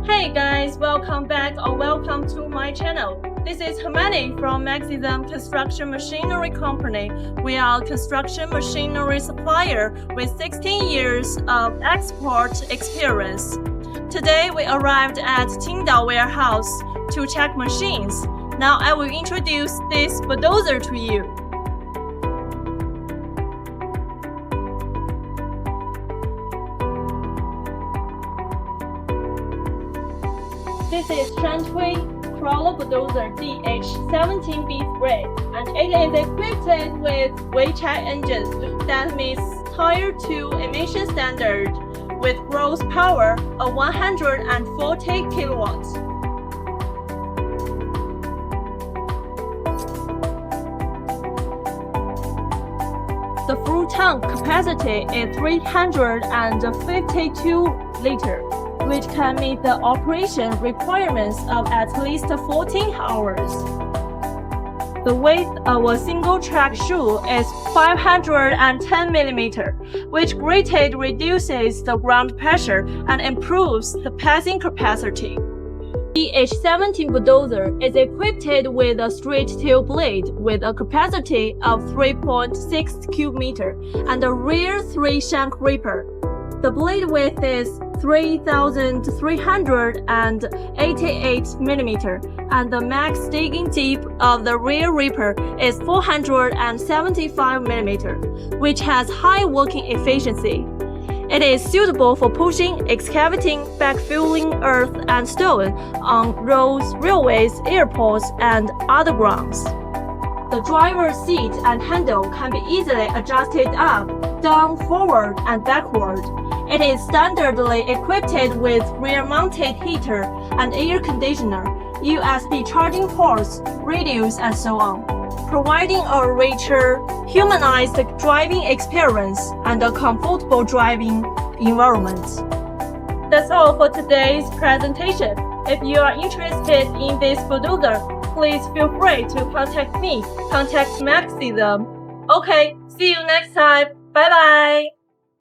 Hey guys, welcome back or welcome to my channel. This is Hermione from Maxizm Construction Machinery Company. We are a construction machinery supplier with 16 years of export experience. Today we arrived at Qingdao warehouse to check machines. Now I will introduce this bulldozer to you. This is SHANTUI Crawler Bulldozer DH17-B3, and it is equipped with Weichai engines that meets Tier 2 emission standard with gross power of 140 kilowatts. The full tank capacity is 352 liters. Which can meet the operation requirements of at least 14 hours. The width of a single track shoe is 510 mm, which greatly reduces the ground pressure and improves the passing capacity. The DH17 bulldozer is equipped with a straight tail blade with a capacity of 3.6 cubic meter and a rear three-shank ripper. The blade width is 3,388 mm, and the max digging deep of the rear ripper is 475 mm, which has high working efficiency. It is suitable for pushing, excavating, backfilling earth and stone on roads, railways, airports, and other grounds. The driver's seat and handle can be easily adjusted up, down, forward, and backward. It is standardly equipped with rear-mounted heater and air conditioner, USB charging ports, radios, and so on, providing a richer, humanized driving experience and a comfortable driving environment. That's all for today's presentation. If you are interested in this bulldozer, please feel free to contact me. Contact Maxizm. Okay, see you next time. Bye bye.